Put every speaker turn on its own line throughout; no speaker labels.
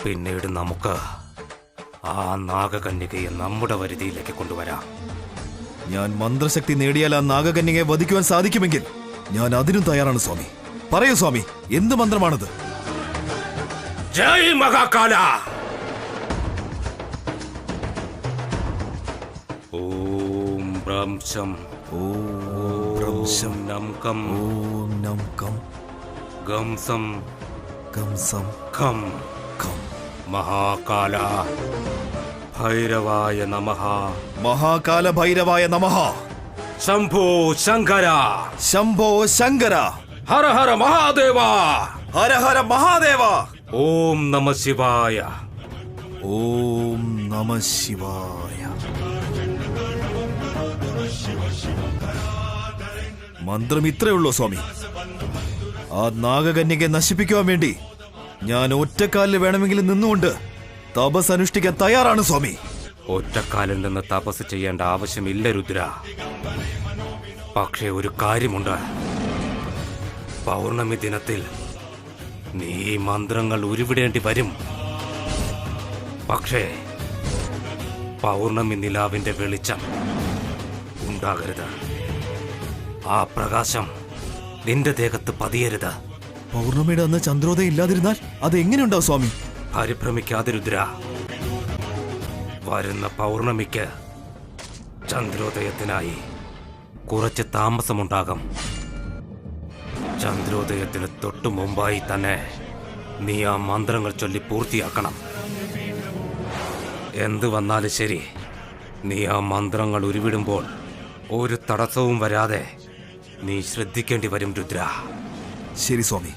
പിന്നീട് നമുക്ക് ആ നാഗകന്യകയെ നമ്മുടെ വരുതിയിലേക്ക് കൊണ്ടുവരാം.
ഞാൻ മന്ത്രശക്തി നേടിയാൽ ആ നാഗകന്യകയെ വധിക്കുവാൻ സാധിക്കുമെങ്കിൽ ഞാൻ അതിനും തയ്യാറാണ് സ്വാമി. പറയൂ സ്വാമി, എന്ത് മന്ത്രമാണത്?
ജയ് മഹാകാല. ഓം ബ്രഹ്മം
ഓം
നംകം
ഓം നം
ഗംസം
കം
ഖം
കം.
മഹാകാല ഭൈരവായ നമഃ.
മഹാകാല ഭൈരവായ നമഃ.
ശംഭോ ശങ്കര.
ശംഭോ ശങ്കര.
ഹര ഹര മഹാദേവ.
ഹര ഹര മഹാദേവ.
ഓം നമ ശിവായ.
ഓം നമ ശിവായ. മന്ത്രം ഇത്രയുള്ളൂ സ്വാമി. ആ നാഗകന്യകയെ നശിപ്പിക്കുവാൻ വേണ്ടി ഞാൻ ഒറ്റക്കാലിൽ വേണമെങ്കിലും നിന്നുകൊണ്ട് തപസ് അനുഷ്ഠിക്കാൻ തയ്യാറാണ് സ്വാമി.
ഒറ്റക്കാലിൽ നിന്ന് തപസ് ചെയ്യേണ്ട ആവശ്യമില്ല രുദ്ര. പക്ഷേ ഒരു കാര്യമുണ്ട്. പൗർണമി ദിനത്തിൽ നീ മന്ത്രങ്ങൾ ഉരുവിടേണ്ടി വരും. പക്ഷേ പൗർണമി നിലാവിന്റെ വെളിച്ചം ഉണ്ടാകരുത്. ആ പ്രകാശം നിന്റെ ദേഹത്ത് പതിയരുത്.
പൗർണമിയുടെ അന്ന് ചന്ദ്രോദയം ഇല്ലാതിരുന്നാൽ അത് എങ്ങനെയുണ്ടാവും സ്വാമി?
പരിഭ്രമിക്കാതെ രുദ്ര. വരുന്ന പൗർണമിക്ക് ചന്ദ്രോദയത്തിനായി കുറച്ച് താമസമുണ്ടാകും. ചന്ദ്രോദയത്തിന് തൊട്ടു മുമ്പായി തന്നെ നീ ആ മന്ത്രങ്ങൾ ചൊല്ലി പൂർത്തിയാക്കണം. എന്തു വന്നാലും ശരി, നീ ആ മന്ത്രങ്ങൾ ഉരുവിടുമ്പോൾ ഒരു തടസ്സവും വരാതെ നീ ശ്രദ്ധിക്കേണ്ടി വരും രുദ്ര.
ശരി സ്വാമി,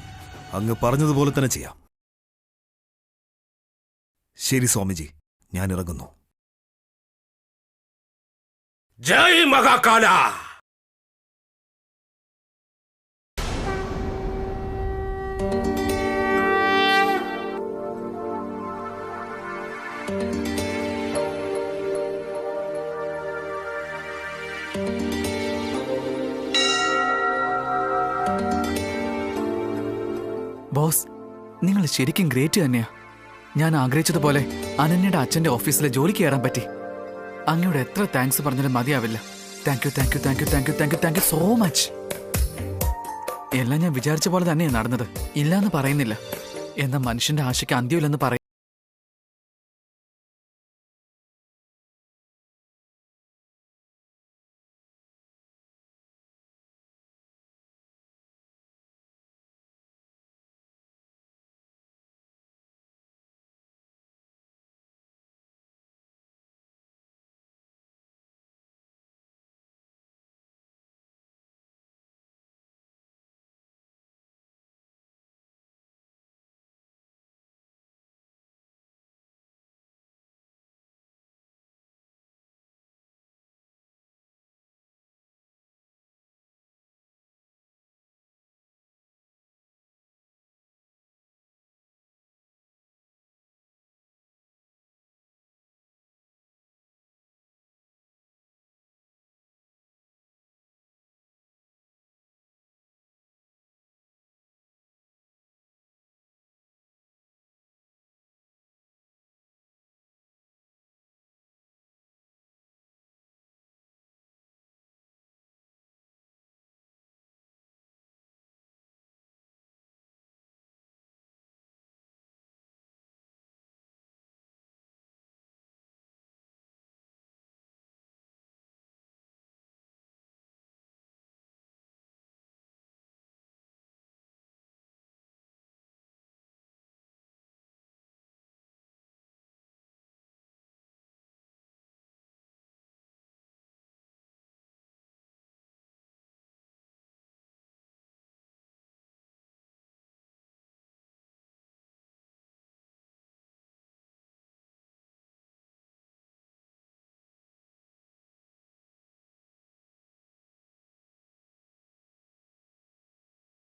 അങ്ങ് പറഞ്ഞതുപോലെ തന്നെ ചെയ്യാം. ശരി സ്വാമിജി, ഞാൻ ഇറങ്ങുന്നു.
ജയ് മഹാകാല.
ബോസ്, നിങ്ങൾ ശരിക്കും ഗ്രേറ്റ് തന്നെയാ. ഞാൻ ആഗ്രഹിച്ചതുപോലെ അനന്യയുടെ അച്ഛന്റെ ഓഫീസിലെ ജോലിക്ക് കയറാൻ പറ്റി. അങ്ങയോട് എത്ര താങ്ക്സ് പറഞ്ഞാലും മതിയാവില്ല. Thank you thank you thank you thank you thank you thank you so much. എല്ലാം ഞാൻ വിചാരിച്ച പോലെ തന്നെയാണ് നടന്നത്. ഇല്ലാന്ന് പറയുന്നില്ല, എന്നാൽ മനുഷ്യന്റെ ആശയ്ക്ക് അന്ത്യമില്ലെന്ന് പറയും.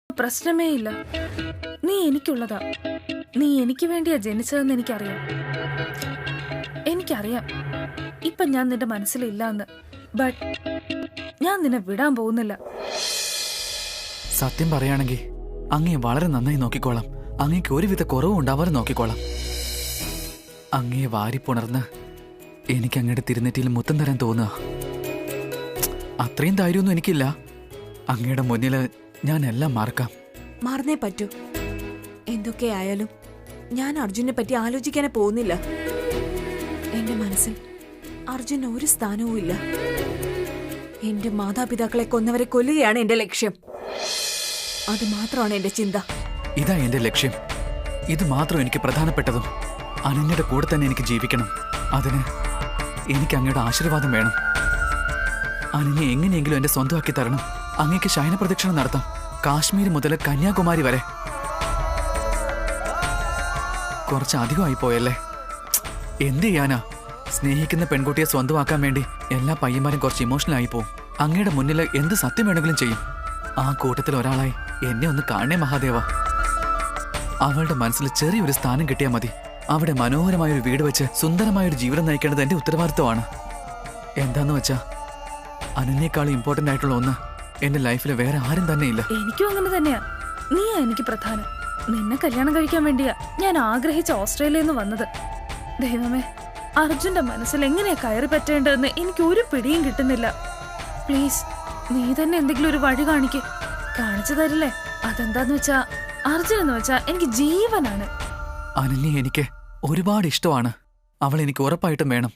പ്രശ്നമേ ഇല്ല. നീ എനിക്കുള്ളതാ. നീ എനിക്ക് വേണ്ടിയാ ജനിച്ചതെന്ന് എനിക്കറിയാം. ഇപ്പൊ ഞാൻ നിന്റെ മനസ്സിലില്ല എന്ന്. ബട്ട് ഞാൻ നിന്നെ വിടാൻ പോകുന്നില്ല.
സത്യം പറയുകയാണെങ്കിൽ അങ്ങയെ വളരെ നന്നായി നോക്കിക്കോളാം. അങ്ങേക്ക് ഒരുവിധ കുറവും ഉണ്ടാവാതെ നോക്കിക്കോളാം. അങ്ങയെ വാരിപ്പുണർന്ന് എനിക്ക് അങ്ങയുടെ തിരുനെറ്റിയിൽ മുത്തം തരാൻ തോന്നുക. അത്രയും ധൈര്യമൊന്നും എനിക്കില്ല. അങ്ങയുടെ മുന്നിൽ ഞാൻ എല്ലാം മറക്കാം.
മറന്നേ പറ്റൂ. എന്തൊക്കെയായാലും ഞാൻ അർജുനെ പറ്റി ആലോചിക്കാനേ പോകുന്നില്ല. എന്റെ മനസ്സിൽ അർജുന് ഒരു സ്ഥാനവും ഇല്ല. എന്റെ മാതാപിതാക്കളെ കൊന്നവരെ കൊല്ലുകയാണ് എന്റെ ലക്ഷ്യം. അത് മാത്രമാണ് എന്റെ ചിന്ത.
ഇതാ എന്റെ ലക്ഷ്യം. ഇത് മാത്രം എനിക്ക് പ്രധാനപ്പെട്ടതും. അനന്യയുടെ കൂടെ തന്നെ എനിക്ക് ജീവിക്കണം. അതിന് എനിക്ക് അങ്ങയുടെ ആശീർവാദം വേണം. അനന്യെ എങ്ങനെയെങ്കിലും എന്റെ സ്വന്തമാക്കി തരണം. അങ്ങേക്ക് ശയന പ്രദക്ഷിണം നടത്താം, കാശ്മീർ മുതൽ കന്യാകുമാരി വരെ. കുറച്ച് അധികമായി പോയല്ലേ? എന്ത് ചെയ്യാനാ? സ്നേഹിക്കുന്ന പെൺകുട്ടിയെ സ്വന്തമാക്കാൻ വേണ്ടി എല്ലാ പയ്യന്മാരും കുറച്ച് ഇമോഷണൽ ആയി പോവും. അങ്ങയുടെ മുന്നിൽ എന്ത് സത്യം വേണമെങ്കിലും ചെയ്യും. ആ കൂട്ടത്തിൽ ഒരാളായി എന്നെ ഒന്ന് കാണണേ മഹാദേവ. അവളുടെ മനസ്സിൽ ചെറിയൊരു സ്ഥാനം കിട്ടിയാൽ മതി. അവിടെ മനോഹരമായൊരു വീട് വെച്ച് സുന്ദരമായൊരു ജീവിതം നയിക്കേണ്ടത് എന്റെ ഉത്തരവാദിത്വമാണ്. എന്താന്ന് വെച്ചാ അനന്യേക്കാളും ഇമ്പോർട്ടന്റ് ആയിട്ടുള്ള ഒന്ന് എന്റെ ലൈഫിൽ വേറെ ആരും തന്നെ ഇല്ല.
എനിക്കും അങ്ങനെ തന്നെയാ. നീയാ എനിക്ക് പ്രധാനം. നിന്നെ കല്യാണം കഴിക്കാൻ വേണ്ടിയാ ഞാൻ ആഗ്രഹിച്ച ഓസ്ട്രേലിയയിൽ നിന്ന് വന്നത്. ദൈവമേ, അർജുന്റെ മനസ്സിൽ എങ്ങനെയാ കയറി പറ്റേണ്ടതെന്ന് എനിക്ക് ഒരു പിടിയും കിട്ടുന്നില്ല. പ്ലീസ്, നീ തന്നെ എന്തെങ്കിലും ഒരു വഴി കാണിച്ചു തരില്ലേ? അതെന്താന്ന് വെച്ചാ അർജുൻ എന്ന് വെച്ചാ എനിക്ക് ജീവനാണ്.
അനന്യ എനിക്ക് ഒരുപാട് ഇഷ്ടമാണ്. അവൾ എനിക്ക് ഉറപ്പായിട്ടും വേണം.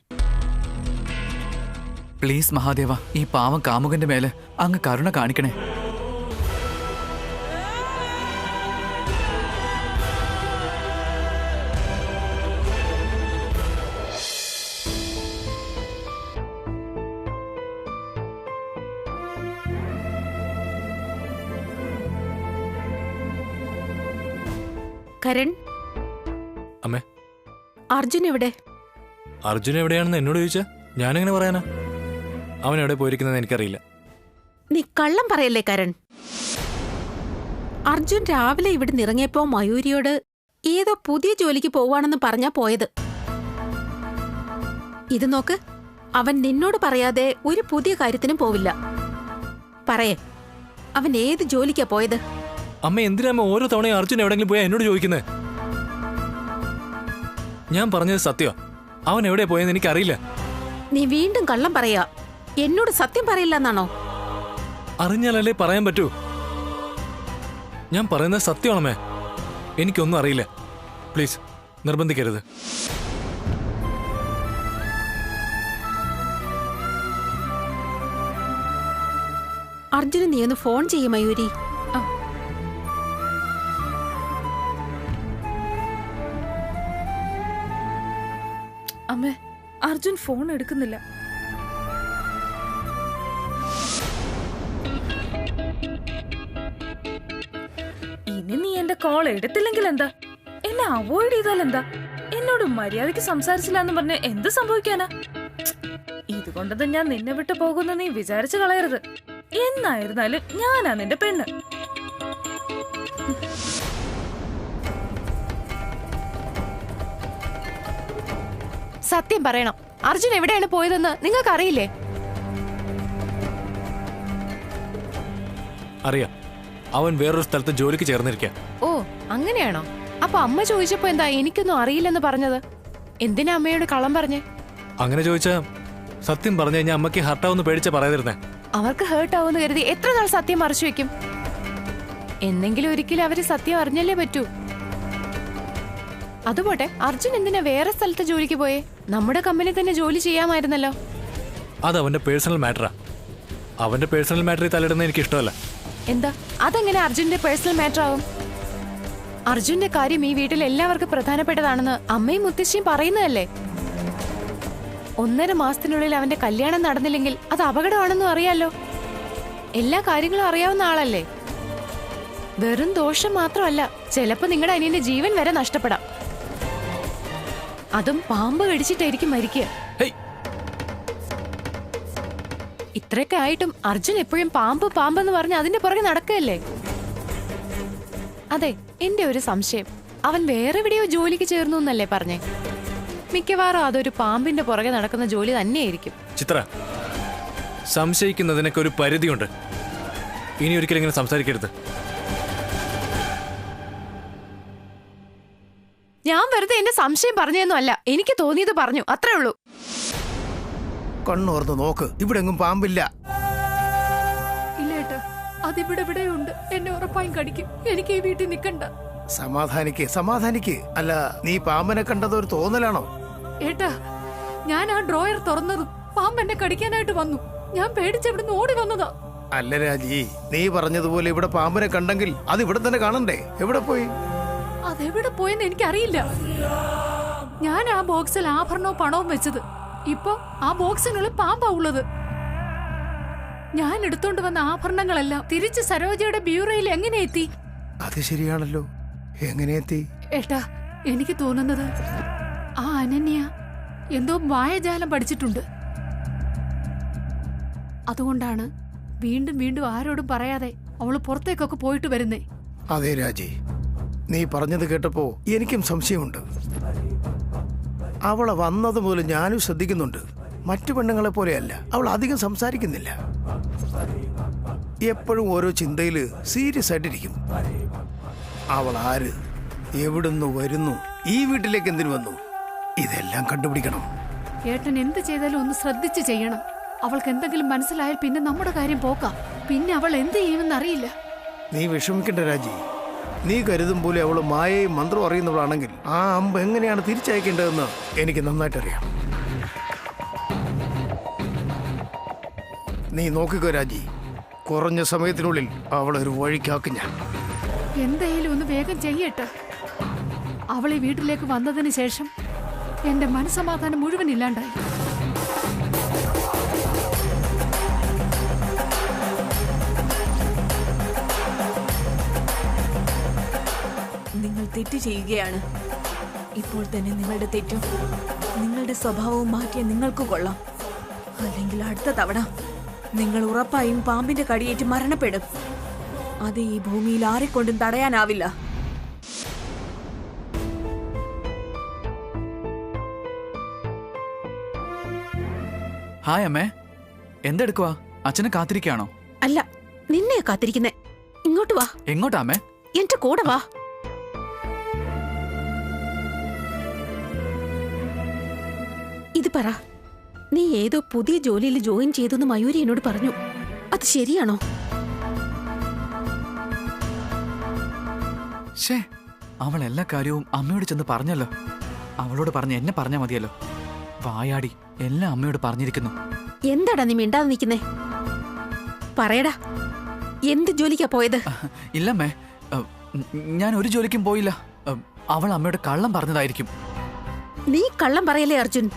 പ്ലീസ് മഹാദേവ, ഈ പാവം കാമുകന്റെ മേലെ അങ്ങ് കരുണ കാണിക്കണേ.
കരൺ,
അമ്മേ,
അർജുൻ എവിടെ?
അർജുൻ എവിടെയാണെന്ന് എന്നോട് ചോദിച്ചാ ഞാനെങ്ങനെ പറയാനാ? അവൻ എവിടെ പോയിരിക്കുന്നത് എനിക്കറിയില്ല.
നീ കള്ളം പറയല്ലേ കരൺ. അർജുൻ രാവിലെ ഇവിടെ ഇറങ്ങിയപ്പോ മയൂരിയോട് ഏതോ പുതിയ ജോലിക്ക് പോവാണെന്ന് പറഞ്ഞാ പോയത്. ഇത് നോക്ക്, അവൻ നിന്നോട് പറയാതെ ഒരു പുതിയ കാര്യത്തിനും പോവില്ല. പറയേ, അവൻ ഏത് ജോലിക്കാ പോയത്?
അമ്മ, എന്തിനാ അമ്മ ഓരോ തവണയും അർജുൻ എവിടെങ്കിലും പോയാ എന്നോട് ചോദിക്കുന്നത്? ഞാൻ പറഞ്ഞത് സത്യമാ. അവൻ എവിടെ പോയെന്ന് എനിക്കറിയില്ല.
നീ വീണ്ടും കള്ളം പറയാ. എന്നോട് സത്യം പറയില്ല എന്നാണോ?
അറിഞ്ഞാലല്ലേ പറയാൻ പറ്റൂ. ഞാൻ പറയുന്നത് സത്യമാണമ്മേ. എനിക്കൊന്നും അറിയില്ല. പ്ലീസ് നിർബന്ധിക്കരുത്.
അർജുന് നീ ഒന്ന് ഫോൺ ചെയ്യ മയൂരി.
അമ്മേ, അർജുൻ ഫോൺ എടുക്കുന്നില്ല. ഇനി നീ എന്റെ കോൾ എടുത്തില്ലെങ്കിൽ എന്താ? എന്നെ അവോയ്ഡ് ചെയ്താൽ എന്താ? എന്നോട് മര്യാദയ്ക്ക് സംസാരിച്ചില്ല എന്ന് പറഞ്ഞ് എന്ത് സംഭവിക്കാനാ? ഇതുകൊണ്ടത് ഞാൻ നിന്നെ വിട്ടു പോകുന്ന നീ വിചാരിച്ചു കളയരുത്. എന്നായിരുന്നാലും ഞാനാ നിന്റെ പെണ്ണ്.
സത്യം പറയണം, അർജുൻ എവിടെയാണ് പോയതെന്ന് നിങ്ങൾക്ക് അറിയില്ലേ?
അറിയാം, അവൻ വേറൊരു സ്ഥലത്ത് ജോലിക്ക് ചേർന്നിരിക്കാം.
ഓ, അങ്ങനെയാണോ? അപ്പൊ അമ്മ ചോദിച്ചപ്പോ എന്താ എനിക്കൊന്നും അറിയില്ലെന്ന് പറഞ്ഞത്? എന്തിനാ അമ്മയോട് കള്ളം പറഞ്ഞേ?
അങ്ങനെ ചോദിച്ചാ സത്യം പറഞ്ഞു കഴിഞ്ഞാൽ അമ്മയ്ക്ക് ഹർട്ടാവുന്ന പേടിച്ച പറയാതിരുന്നേ.
അവർക്ക് ഹേർട്ട് ആവുമെന്ന് കരുതി എത്ര നാൾ സത്യം മറച്ചു വെക്കും? എന്നെങ്കിലും ഒരിക്കലും അവര് സത്യം അറിഞ്ഞല്ലേ പറ്റൂ. അതുപോട്ടെ, അർജുൻ എന്തിനാ വേറെ സ്ഥലത്ത് ജോലിക്ക് പോയേ? നമ്മുടെ കമ്പനി തന്നെ ജോലി ചെയ്യാമായിരുന്നല്ലോ.
അത് അവന്റെ പേഴ്സണൽ മാറ്ററാ. അവന്റെ പേഴ്സണൽ മാറ്ററിൽ തലയിടുന്നത് എനിക്ക് ഇഷ്ടമല്ല.
എന്താ, അതെങ്ങനെ അർജുന്റെ പേഴ്സണൽ മാറ്റർ ആവും? അർജുന്റെ കാര്യം ഈ വീട്ടിൽ എല്ലാവർക്കും പ്രധാനപ്പെട്ടതാണെന്ന് അമ്മയും മുത്തശ്ശിയും പറയുന്നതല്ലേ? 1.5 മാസത്തിനുള്ളിൽ അവന്റെ കല്യാണം നടന്നില്ലെങ്കിൽ അത് അപകടമാണെന്നും അറിയാലോ. എല്ലാ കാര്യങ്ങളും അറിയാവുന്ന ആളല്ലേ. വെറും ദോഷം മാത്രമല്ല, ചിലപ്പോ നിങ്ങളുടെ അനിയന്റെ ജീവൻ വരെ നഷ്ടപ്പെടാം. അതും പാമ്പ് കടിച്ചിട്ടായിരിക്കും മരിക്കുക. ഇത്രയൊക്കെ ആയിട്ടും അർജുൻ എപ്പോഴും പാമ്പ് പാമ്പെന്ന് പറഞ്ഞ് അതിന്റെ പുറകെ നടക്കുകയല്ലേ? അതെ, എന്റെ ഒരു സംശയം, അവൻ വേറെ എവിടെയോ ജോലിക്ക് ചേർന്നു എന്നല്ലേ പറഞ്ഞേ? മിക്കവാറും അതൊരു പാമ്പിന്റെ പുറകെ നടക്കുന്ന ജോലി തന്നെയായിരിക്കും.
ചിത്ര, സംശയിക്കുന്നതിനൊക്കെ ഒരു പരിധിയുണ്ട്. ഇനി ഒരിക്കലും ഇങ്ങനെ സംസാരിക്കരുത്.
ഞാൻ വെറുതെ എന്റെ സംശയം പറഞ്ഞതൊന്നും അല്ല, എനിക്ക് തോന്നിയത് പറഞ്ഞു, അത്രേ ഉള്ളൂ.
കണ്ണോർന്ന് നോക്ക്, ഇവിടെ എങ്ങും പാമ്പില്ല.
ഇല്ല ഏട്ടാ, അതിവിടെ ഉണ്ട്. എന്നെ ഉറപ്പായും കടിക്കും. എനിക്ക് ഈ വീട്ടിൽ നിൽക്കണ്ട.
സമാധാനിക്ക്. അല്ല, നീ പാമ്പിനെ കണ്ടത് ഒരു തോന്നലാണോ?
ഏട്ടാ, ഞാൻ ആ ഡ്രോയർ തുറന്നതും പാമ്പ് എന്നെ കടിക്കാനായിട്ട് വന്നു. ഞാൻ പേടിച്ചെവിടുന്ന് ഓടി വന്നതാ.
അല്ല രാജി, നീ പറഞ്ഞതുപോലെ ഇവിടെ പാമ്പിനെ കണ്ടെങ്കിൽ അത് ഇവിടെ തന്നെ കാണണ്ടേ? എവിടെ പോയി?
അതെവിടെ പോയെന്ന് എനിക്കറിയില്ല. ഞാൻ ആ ബോക്സിൽ ആഭരണവും പണവും വെച്ചത്. ഇപ്പൊ ആ ബോക്സിനുള്ളിൽ പാമ്പാ ഉള്ളത്. ഞാൻ എടുത്തോണ്ട് വന്ന ആഭരണങ്ങളെല്ലാം തിരിച്ച് സരോജയുടെ ബ്യൂറോയിൽ എങ്ങനെ എത്തി?
അത് ശരിയാണല്ലോ, എങ്ങനെ എത്തി?
ഏട്ടാ, എനിക്ക് തോന്നുന്നത് ആ അനന്യ എന്തോ മായജാലം പഠിച്ചിട്ടുണ്ട്. അതുകൊണ്ടാണ് വീണ്ടും വീണ്ടും ആരോടും പറയാതെ അവള് പുറത്തേക്കൊക്കെ പോയിട്ട് വരുന്നേ.
അതെ രാജി, നീ പറഞ്ഞത് കേട്ടപ്പോ എനിക്കും സംശയമുണ്ട്. അവളെ വന്നത് മുതൽ ഞാനും ശ്രദ്ധിക്കുന്നുണ്ട്. മറ്റു പെണ്ണുങ്ങളെ പോലെയല്ല, അവൾ അധികം സംസാരിക്കുന്നില്ല. എപ്പോഴും ഓരോ ചിന്തയില് സീരിയസ് ആയിട്ടിരിക്കും. അവൾ ആര്, എവിടുന്ന് വരുന്നു, ഈ വീട്ടിലേക്ക് എന്തിനു വന്നു, ഇതെല്ലാം കണ്ടുപിടിക്കണം.
ഏട്ടൻ എന്ത് ചെയ്താലും ഒന്ന് ശ്രദ്ധിച്ച് ചെയ്യണം. അവൾക്ക് എന്തെങ്കിലും മനസ്സിലായാൽ പിന്നെ നമ്മുടെ കാര്യം പോക്കാം. പിന്നെ അവൾ എന്ത് ചെയ്യുമെന്ന് അറിയില്ല.
നീ വിഷമിക്കണ്ട രാജി. നീ കരുതും പോലെ അവൾ മായയും മന്ത്രവും അറിയുന്നവളാണെങ്കിൽ ആ അമ്പ് എങ്ങനെയാണ് തിരിച്ചയക്കേണ്ടതെന്ന് എനിക്ക് നന്നായിട്ടറിയാം. നീ നോക്കിക്കോ രാജി, കുറഞ്ഞ സമയത്തിനുള്ളിൽ അവളൊരു വഴിക്കാക്കും ഞാൻ.
എന്തായാലും ഒന്ന് വേഗം ചെയ്യട്ടെ. അവൾ ഈ വീട്ടിലേക്ക് വന്നതിന് ശേഷം എന്റെ മനസ്സമാധാനം മുഴുവൻ ഇല്ലാണ്ടായി.
നിങ്ങൾ തെറ്റ് ചെയ്യുകയാണ്. ഇപ്പോൾ തന്നെ നിങ്ങളുടെ തെറ്റും നിങ്ങളുടെ സ്വഭാവവും മാറ്റിയ നിങ്ങൾക്ക് കൊള്ളാം. അല്ലെങ്കിൽ അടുത്ത തവണ നിങ്ങൾ ഉറപ്പായും പാമ്പിന്റെ കടിയേറ്റ് മരണപ്പെടും. അത് ഈ ഭൂമിയിൽ ആരെക്കൊണ്ടും തടയാനാവില്ല.
ഹായ് അമ്മേ, എന്തെടുക്കുവാ? അച്ഛനെ കാത്തിരിക്കുകയാണോ?
അല്ല, നിന്നെ കാത്തിരിക്കുന്നേ. ഇങ്ങോട്ട് വാ.
എങ്ങോട്ടാ അമ്മേ?
എന്റെ കൂടെ വാ. ഇത് പറ, നീ ഏതോ പുതിയ ജോലിയിൽ ജോയിൻ ചെയ്തെന്ന് മയൂരി എന്നോട് പറഞ്ഞു. അത് ശരിയാണോ?
ഷേ, അവൾ എല്ലാ കാര്യവും അമ്മയോട് ചെന്ന് പറഞ്ഞല്ലോ. അവളോട് പറഞ്ഞ് എന്നെ പറഞ്ഞാ മതിയല്ലോ. വായാടി, എല്ലാം അമ്മയോട് പറഞ്ഞിരിക്കുന്നു.
എന്താടാ നീ മിണ്ടാതെ നിൽക്കുന്നേ? പറയടാ, എന്ത് ജോലിക്കാ പോയത്?
ഇല്ലമ്മേ, ഞാൻ ഒരു ജോലിക്കും പോയില്ല. അവൾ അമ്മയോട് കള്ളം പറഞ്ഞതായിരിക്കും.
നീ കള്ളം പറയല്ലേ അർജുൻ?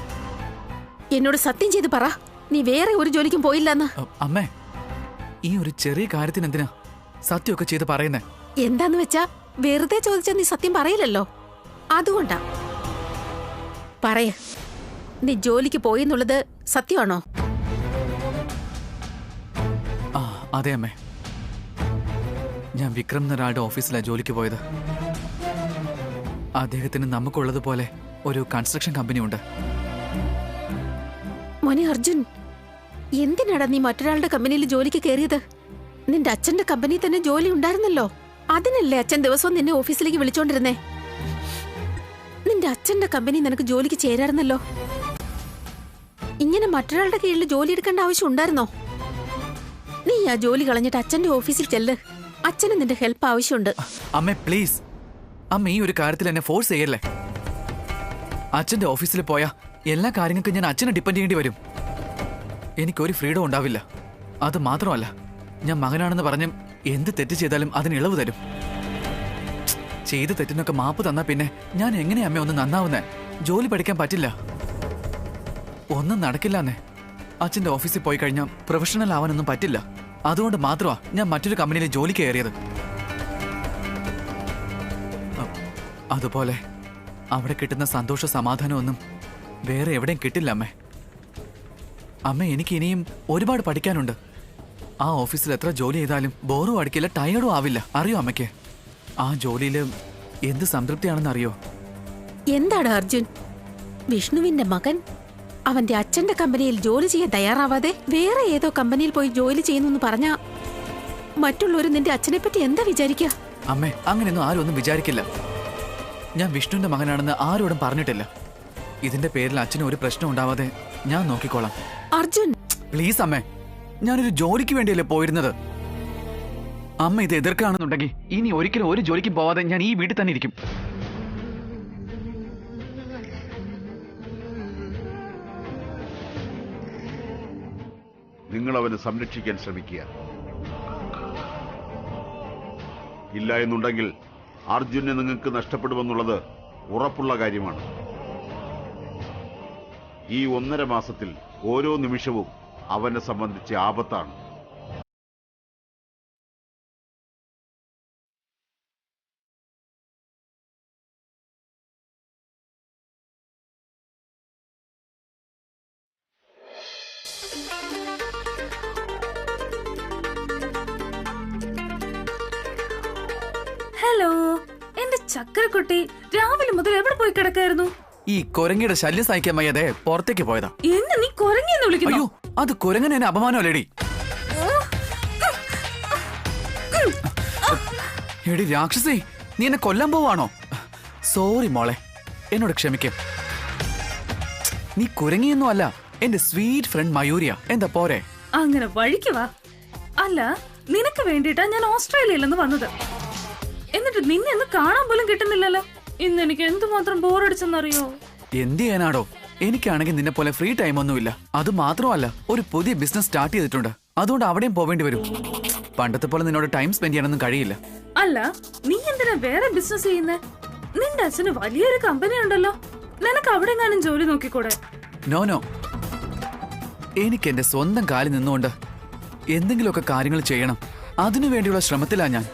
എന്നോട് സത്യം ചെയ്ത് പറ, നീ വേറെ ഒരു ജോലിക്കും പോയില്ലെന്ന്.
അമ്മേ, ഈ ഒരു ചെറിയ കാര്യത്തിന് എന്തിനാ സത്യമൊക്കെ ചെയ്ത് പറയുന്നേ?
എന്താന്ന് വെച്ചാ വെറുതെ ചോദിച്ചാ നീ സത്യം പറയില്ലല്ലോ, അതുകൊണ്ടാ. പറയ, നീ ജോലിക്ക് പോയെന്നുള്ളത് സത്യമാണോ?
ആ, അതെ അമ്മേ. ഞാൻ വിക്രം എന്നൊരാളുടെ ഓഫീസിലാണ് ജോലിക്ക് പോയത്. അദ്ദേഹത്തിന് നമുക്കുള്ളതുപോലെ ഒരു കൺസ്ട്രക്ഷൻ കമ്പനി ഉണ്ട്.
മോനെ അർജുൻ, എന്തിനാടാ നീ മറ്റൊരാളുടെ കമ്പനിയിൽ ജോലിക്ക് കയറിയത്? നിന്റെ അച്ഛന്റെ കമ്പനി തന്നെ ജോലി ഉണ്ടായിരുന്നല്ലോ. അതിനല്ലേ അച്ഛൻ ദിവസവും നിന്നെ ഓഫീസിലേക്ക് വിളിച്ചോണ്ടിരുന്നേ? നിന്റെ അച്ഛന്റെ കമ്പനി നിനക്ക് ജോലിക്ക് ചേരായിരുന്നല്ലോ. ഇങ്ങനെ മറ്റൊരാളുടെ കീഴിൽ ജോലി എടുക്കേണ്ട ആവശ്യം ഉണ്ടായിരുന്നോ? നീ ആ ജോലി കളഞ്ഞിട്ട് അച്ഛന്റെ ഓഫീസിൽ ചെല്ല്. അച്ഛന് നിന്റെ ഹെൽപ്പ് ആവശ്യമുണ്ട്.
അമ്മേ പ്ലീസ്, അമ്മ ഈ ഒരു കാര്യത്തിൽ എന്നെ ഫോഴ്സ് ചെയ്യല്ലേ. അച്ഛന്റെ ഓഫീസിൽ പോയാ എല്ലാ കാര്യങ്ങൾക്കും ഞാൻ അച്ഛനെ ഡിപ്പെൻഡ് ചെയ്യേണ്ടി വരും. എനിക്കൊരു ഫ്രീഡം ഉണ്ടാവില്ല. അത് മാത്രമല്ല, ഞാൻ മകനാണെന്ന് പറഞ്ഞ് എന്ത് തെറ്റ് ചെയ്താലും അതിന് ഇളവ് തരും. ചെയ്ത തെറ്റിനൊക്കെ മാപ്പ് തന്നാ പിന്നെ ഞാൻ എങ്ങനെ അമ്മ ഒന്ന് നന്നാവുന്നേ? ജോലി പഠിക്കാൻ പറ്റില്ല, ഒന്നും നടക്കില്ലെന്നേ. അച്ഛന്റെ ഓഫീസിൽ പോയി കഴിഞ്ഞാൽ പ്രൊഫഷണൽ ആവാനൊന്നും പറ്റില്ല. അതുകൊണ്ട് മാത്രമാ ഞാൻ മറ്റൊരു കമ്പനിയിൽ ജോലിക്ക് കയറിയത്. അതുപോലെ അവിടെ കിട്ടുന്ന സന്തോഷ സമാധാനമൊന്നും വേറെ എവിടെയും കിട്ടില്ല അമ്മേ. അമ്മ, എനിക്ക് ഇനിയും ഒരുപാട് പഠിക്കാനുണ്ട്. ആ ഓഫീസിൽ എത്ര ജോലി ചെയ്താലും ബോറും അടിക്കില്ല, ടയേർഡും ആവില്ല. അറിയോ അമ്മയ്ക്ക്? ആ ജോലിയിൽ എന്ത് സംതൃപ്തിയാണെന്ന് അറിയോ?
എന്താണ് അർജുൻ, വിഷ്ണുവിന്റെ മകൻ അവന്റെ അച്ഛന്റെ കമ്പനിയിൽ ജോലി ചെയ്യാൻ തയ്യാറാവാതെ വേറെ ഏതോ കമ്പനിയിൽ പോയി ജോലി ചെയ്യുന്നു പറഞ്ഞാ മറ്റുള്ളവർ നിന്റെ അച്ഛനെ പറ്റി എന്താ വിചാരിക്കുക?
അമ്മേ, അങ്ങനെയൊന്നും ആരും ഒന്നും വിചാരിക്കില്ല. ഞാൻ വിഷ്ണുവിന്റെ മകനാണെന്ന് ആരോടും പറഞ്ഞിട്ടില്ല. ഇതിന്റെ പേരിൽ അച്ഛന് ഒരു പ്രശ്നം ഉണ്ടാവാതെ ഞാൻ നോക്കിക്കോളാം.
അർജുൻ
പ്ലീസ് അമ്മേ, ഞാനൊരു ജോലിക്ക് വേണ്ടിയല്ലേ പോയിരുന്നത്. അമ്മ ഇത് എതിർക്കുകയാണെന്നുണ്ടെങ്കിൽ ഇനി ഒരിക്കലും ഒരു ജോലിക്കും പോവാതെ ഞാൻ ഈ വീട്ടിൽ തന്നെ ഇരിക്കും.
നിങ്ങൾ അവനെ സംരക്ഷിക്കാൻ ശ്രമിക്കുക. ഇല്ല എന്നുണ്ടെങ്കിൽ അർജുനെ നിങ്ങൾക്ക് നഷ്ടപ്പെടുമെന്നുള്ളത് ഉറപ്പുള്ള കാര്യമാണ്. ഈ 1.5 മാസത്തിൽ ഓരോ നിമിഷവും അവനെ സംബന്ധിച്ച് ആപത്താണ്.
ഹലോ, എന്റെ ചക്കരക്കുട്ടി രാവിലെ മുതൽ എവിടെ പോയി കിടക്കായിരുന്നു?
ഈ കുരങ്ങിയുടെ ശല്യം സഹിക്കാൻ വയ്യാതെ പുറത്തേക്ക് പോയതാ.
എന്നെ നീ കുരങ്ങിയെന്ന് വിളിക്കുന്നു?
അയ്യോ, അത് കുരങ്ങനെ എന്നെ അപമാനമല്ലേടി. എടി രാക്ഷസി, നീ എന്നെ കൊല്ലാൻ പോവാണോ? സോറി മോളെ, എന്നോട് ക്ഷമിക്കും. നീ കുരങ്ങിയൊന്നും അല്ല, എന്റെ സ്വീറ്റ് ഫ്രണ്ട് മയൂരിയ. എന്താ പോരെ?
അങ്ങനെ വഴിക്ക് വാ. അല്ല, നിനക്ക് വേണ്ടിയിട്ടാ ഞാൻ ഓസ്ട്രേലിയയിൽ നിന്ന് വന്നത്. എന്നിട്ട് നിന്നെ ഒന്ന് കാണാൻ പോലും കിട്ടുന്നില്ലല്ലോ. ഇന്ന് എനിക്ക് എന്തുമാത്രം ബോറടിച്ചെന്നറിയോ?
എന്ത് ചെയ്യാനാടോ, എനിക്കാണെങ്കിൽ നിന്നെ പോലെ ഫ്രീ ടൈം ഒന്നുമില്ല. അത് മാത്രമല്ല, ഒരു പുതിയ ബിസിനസ് സ്റ്റാർട്ട് ചെയ്തിട്ടുണ്ട്. അതുകൊണ്ട് അവിടെയും പോവേണ്ടി വരും. പണ്ടത്തെ പോലെ നിന്നോട് ടൈം സ്പെൻഡ് ചെയ്യാനൊന്നും കഴിയില്ല.
അല്ല, നീ എന്തിനാ വേറെ ബിസിനസ് ചെയ്യുന്നേ? നിന്റെ അച്ഛന് വലിയൊരു കമ്പനി ഉണ്ടല്ലോ, നിനക്ക് അവിടെ എങ്ങാനും ജോലി നോക്കിക്കൂടെ?
നോ നോ, എനിക്ക് എന്റെ സ്വന്തം കാലിൽ നിന്നുകൊണ്ട് എന്തെങ്കിലുമൊക്കെ കാര്യങ്ങൾ ചെയ്യണം. അതിനു വേണ്ടിയുള്ള ശ്രമത്തിലാ ഞാൻ.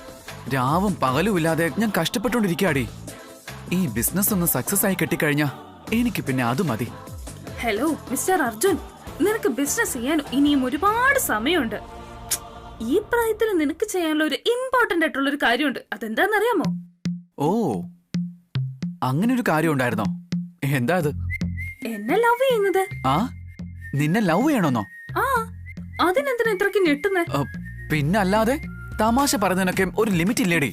രാവും പകലും ഇല്ലാതെ ഞാൻ കഷ്ടപ്പെട്ടുകൊണ്ടിരിക്കുകയാടി. ഈ ബിസിനസ് ഒന്ന് സക്സസ് ആയി കിട്ടിക്കഴിഞ്ഞാ എനിക്ക് പിന്നെ അത് മതി.
ഹലോ മിസ്റ്റർ അർജുൻ, നിനക്ക് ബിസിനസ് ചെയ്യാൻ ഇനിയും ഒരുപാട് സമയമുണ്ട്. ഈ പ്രായത്തിൽ നിനക്ക് ചെയ്യാനുള്ള ഒരു ഇമ്പോർട്ടന്റ് ആയിട്ടുള്ള ഒരു കാര്യമുണ്ട്. അതെന്താന്നറിയാമോ?
ഓ, അങ്ങനെ ഒരു കാര്യം ഉണ്ടായിരുന്നോ? എന്താ അത്?
എന്നെ ലവ് ചെയ്യുന്നത്.
ആ, നിന്നെ ലവ് ചെയ്യണമെന്നോ?
ആ, അതിനെന്തിനാ ഇത്രക്ക് ഞെട്ടുന്നേ?
പിന്നല്ലാതെ, തമാശ പറയുന്നതിനൊക്കെ ഒരു ലിമിറ്റ് ഇല്ലേടി.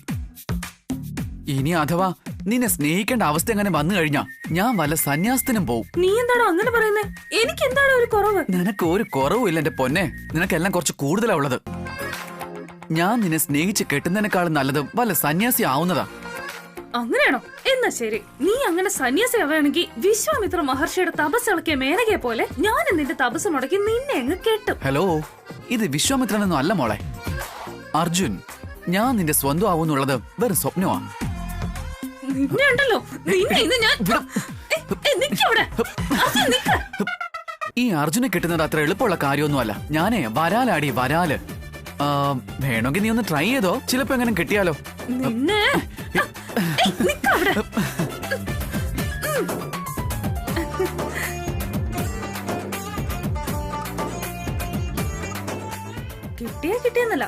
ഇനി അഥവാ നിന്നെ സ്നേഹിക്കേണ്ട അവസ്ഥ എങ്ങനെ വന്നു കഴിഞ്ഞാ ഞാൻ വല്ല സന്യാസത്തിനും പോവും.
നീ എന്താണോ അങ്ങനെ പറയുന്നേ? എനിക്ക് എന്താണ് ഒരു കുറവ്?
നിനക്ക് ഒരു കുറവുമില്ല എന്റെ പൊന്നെ, നിനക്കെല്ലാം കുറച്ച് കൂടുതലാ ഉള്ളത്. ഞാൻ നിന്നെ സ്നേഹിച്ച് കെട്ടുന്നതിനേക്കാളും നല്ലത് വല്ല സന്യാസി ആവുന്നതാ.
അങ്ങനെയാണോ? എന്നാ ശരി, നീ അങ്ങനെ സന്യാസി ആവുകയാണെങ്കിൽ വിശ്വാമിത്ര മഹർഷിയുടെ തപസ് ഇളക്കിയ മേനകയെ പോലെ ഞാൻ നിന്റെ തപസ് മുടക്കി നിന്നെ അങ്ങ് കെട്ടും.
ഹലോ, ഇത് വിശ്വാമിത്രനൊന്നും അല്ല മോളെ. അർജുൻ, ഞാൻ നിന്റെ സ്വന്തം ആവുന്നുള്ളത് വെറും സ്വപ്നമാണ്.
നിന്നെ ഉണ്ടല്ലോ, നിന്നെ ഇന്ന് ഞാൻ
ഈ അർജുനെ കിട്ടുന്നത് അത്ര എളുപ്പമുള്ള കാര്യമൊന്നുമല്ല. ഞാനേ വരാലാടി, വരാല്. വേണമെങ്കിൽ നീ ഒന്ന് ട്രൈ ചെയ്തോ, ചിലപ്പോ എങ്ങനെ കിട്ടിയാലോ.
നിന്നെ കിട്ടിയെന്നല്ല,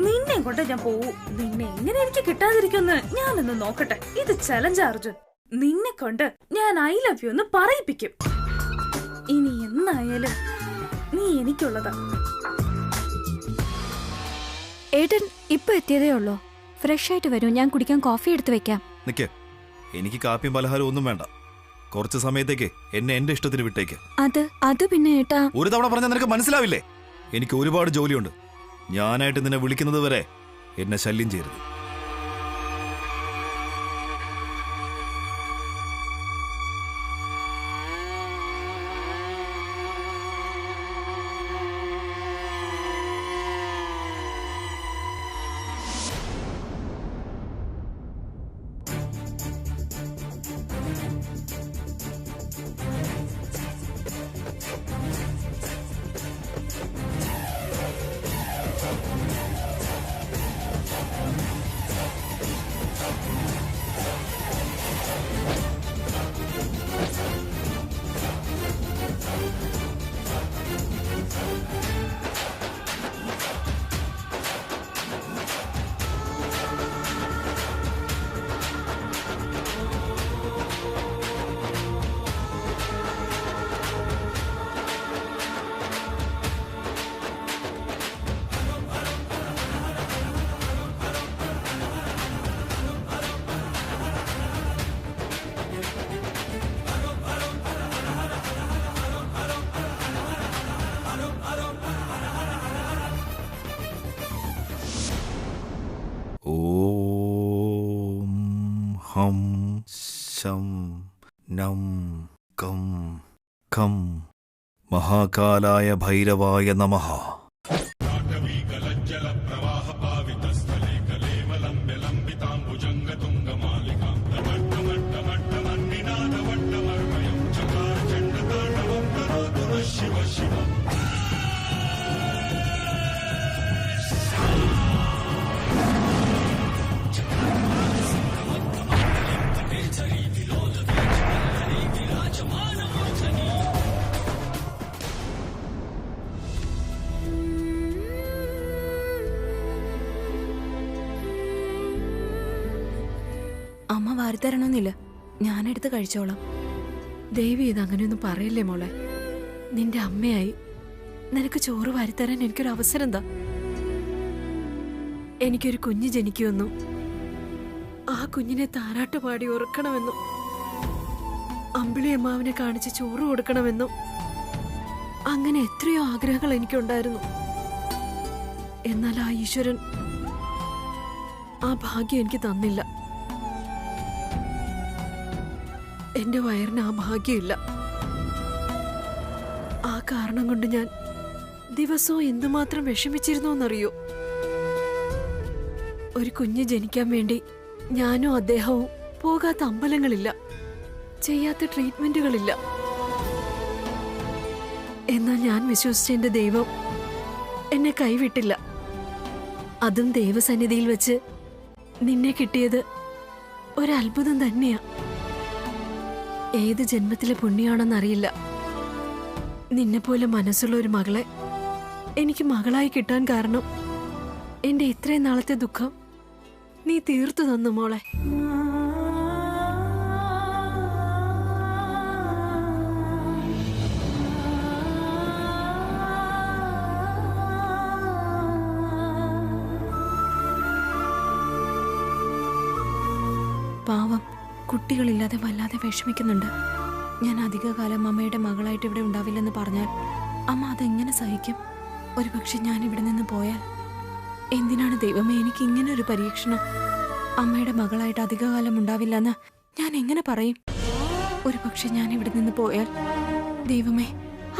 നിന്നെ കൊണ്ട് ഞാൻ പോവും. നിന്നെ എങ്ങനെ എനിക്ക് കിട്ടാതിരിക്കുമെന്ന് ഞാനൊന്ന് നോക്കട്ടെ. ഇത് ചലഞ്ച് അർജുൻ. നിന്നെ കൊണ്ട് ഞാൻ ഐ ലവ് യു എന്ന് പറയിപ്പിക്കും. ഇനി എന്നായാലും നീ എനിക്കുള്ളതാ.
ഏട്ടൻ ഇപ്പൊ എത്തിയതേ ഉള്ളൂ. ഫ്രഷ് ആയിട്ട് വരൂ, ഞാൻ കുടിക്കാൻ കോഫി എടുത്ത് വെക്കാം.
നിക്ക്, എനിക്ക് കാപ്പിയും പലഹാരവും ഒന്നും വേണ്ട. കുറച്ച് സമയത്തേക്ക് എന്നെ എന്റെ ഇഷ്ടത്തിന് വിട്ടേക്ക്.
അത് പിന്നെ ഏട്ടാ,
ഒരു തവണ പറഞ്ഞാൽ നിനക്ക് മനസ്സിലാവില്ലേ? എനിക്ക് ഒരുപാട് ജോലിയുണ്ട്. ഞാനായിട്ട് നിന്നെ വിളിക്കുന്നത് വരെ എന്നെ ശല്യം ചെയ്യരുത്. ഹം ശം നം കം ഖം മഹാകാലായ ഭൈരവായ നമഃ.
അമ്മ വാരിത്തരണമെന്നില്ല, ഞാനെടുത്ത് കഴിച്ചോളാം.
ദേവി ഇത് അങ്ങനെയൊന്നും പറയല്ലേ മോളെ. നിന്റെ അമ്മയായി നിനക്ക് ചോറ് വാരിത്തരാൻ എനിക്കൊരു അവസരം എന്താ? എനിക്കൊരു കുഞ്ഞ് ജനിക്കുമെന്നും ആ കുഞ്ഞിനെ താരാട്ട് പാടി ഉറക്കണമെന്നും അമ്പിളി അമ്മാവിനെ കാണിച്ച് ചോറ് കൊടുക്കണമെന്നും അങ്ങനെ എത്രയോ ആഗ്രഹങ്ങൾ എനിക്കുണ്ടായിരുന്നു. എന്നാൽ ആ ഈശ്വരൻ ആ ഭാഗ്യം എനിക്ക് തന്നില്ല. എന്റെ വയറിന് ആ ഭാഗ്യമില്ല. ആ കാരണം കൊണ്ട് ഞാൻ ദിവസവും എന്തുമാത്രം വിഷമിച്ചിരുന്നു എന്നറിയോ? ഒരു കുഞ്ഞ് ജനിക്കാൻ വേണ്ടി ഞാനും അദ്ദേഹവും പോകാത്ത അമ്പലങ്ങളില്ല, ചെയ്യാത്ത ട്രീറ്റ്മെന്റുകളില്ല. എന്നാൽ ഞാൻ വിശ്വസിച്ച എന്റെ ദൈവം എന്നെ കൈവിട്ടില്ല. അതും ദൈവസന്നിധിയിൽ വെച്ച് നിന്നെ കിട്ടിയത് ഒരത്ഭുതം തന്നെയാ. ഏത് ജന്മത്തിലെ പുണ്യാണെന്നറിയില്ല, നിന്നെപ്പോലെ മനസ്സുള്ള ഒരു മകളെ എനിക്ക് മകളായി കിട്ടാൻ കാരണം എന്റെ ഇത്രയും നാളത്തെ ദുഃഖം നീ തീർത്തു തന്നു മോളെ.
പാവം കുട്ടികളില്ലാതെ വല്ലാതെ വിഷമിക്കുന്നുണ്ട്. ഞാൻ അധികകാലം അമ്മയുടെ മകളായിട്ട് ഇവിടെ ഉണ്ടാവില്ലെന്ന് പറഞ്ഞാൽ അമ്മ അതെങ്ങനെ സഹിക്കും? ഒരുപക്ഷെ ഞാൻ ഇവിടെ നിന്ന് പോയാൽ, എന്തിനാണ് ദൈവമേ എനിക്ക് ഇങ്ങനെ ഒരു പരീക്ഷണം? അമ്മയുടെ മകളായിട്ട് അധികകാലം ഉണ്ടാവില്ലെന്ന് ഞാൻ എങ്ങനെ പറയും? ഒരുപക്ഷെ ഞാൻ ഇവിടെ നിന്ന് പോയാൽ, ദൈവമേ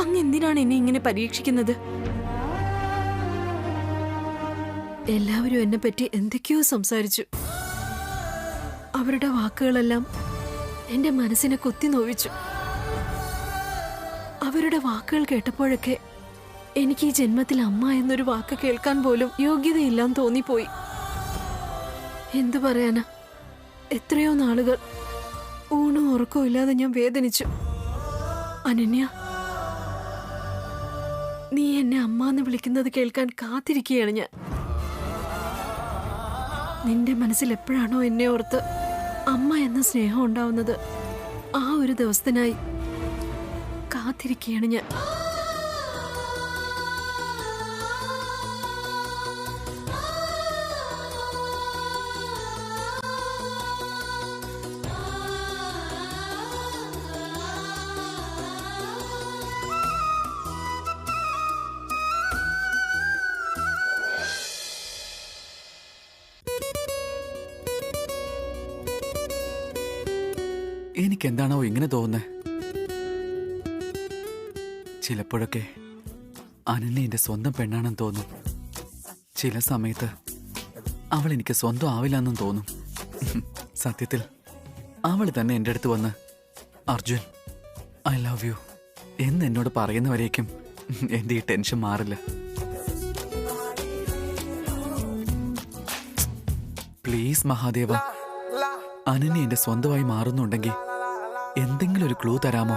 അങ്ങ് എന്തിനാണ് എന്നെ ഇങ്ങനെ പരീക്ഷിക്കുന്നത്?
എല്ലാവരും എന്നെ പറ്റി എന്തൊക്കെയോ സംസാരിച്ചു. അവരുടെ വാക്കുകളെല്ലാം എന്റെ മനസ്സിനെ കുത്തി നോവിച്ചു. അവരുടെ വാക്കുകൾ കേട്ടപ്പോഴൊക്കെ എനിക്ക് ഈ ജന്മത്തിൽ അമ്മ എന്നൊരു വാക്ക് കേൾക്കാൻ പോലും യോഗ്യതയില്ലാന്ന് തോന്നിപ്പോയി. എന്തു പറയാനാ, എത്രയോ നാളുകൾ ഊണും ഉറക്കവും ഇല്ലാതെ ഞാൻ വേദനിച്ചു. അനന്യ, നീ എന്നെ അമ്മ എന്ന് വിളിക്കുന്നത് കേൾക്കാൻ കാത്തിരിക്കുകയാണ് ഞാൻ. നിന്റെ മനസ്സിൽ എപ്പോഴാണോ എന്നെ ഓർത്ത് അമ്മ എന്ന സ്നേഹം ഉണ്ടാവുന്നത്, ആ ഒരു ദിവസത്തിനായി കാത്തിരിക്കുകയാണ് ഞാൻ.
എനിക്കെന്താണോ ഇങ്ങനെ തോന്നുന്നത്? ചിലപ്പോഴൊക്കെ അനന്യ എന്റെ സ്വന്തം പെണ്ണാണെന്ന് തോന്നും. ചില സമയത്ത് അവൾ എനിക്ക് സ്വന്തം ആവില്ലെന്നും തോന്നും. സത്യത്തിൽ അവൾ തന്നെ എൻ്റെ അടുത്ത് വന്ന് അർജുൻ ഐ ലവ് യു എന്ന് എന്നോട് പറയുന്നവരേക്കും എൻ്റെ ഈ ടെൻഷൻ മാറില്ല. പ്ലീസ് മഹാദേവ, അനന്യ എന്റെ സ്വന്തമായി മാറുന്നുണ്ടെങ്കിൽ എന്തെങ്കിലും ഒരു ക്ലൂ തരാമോ?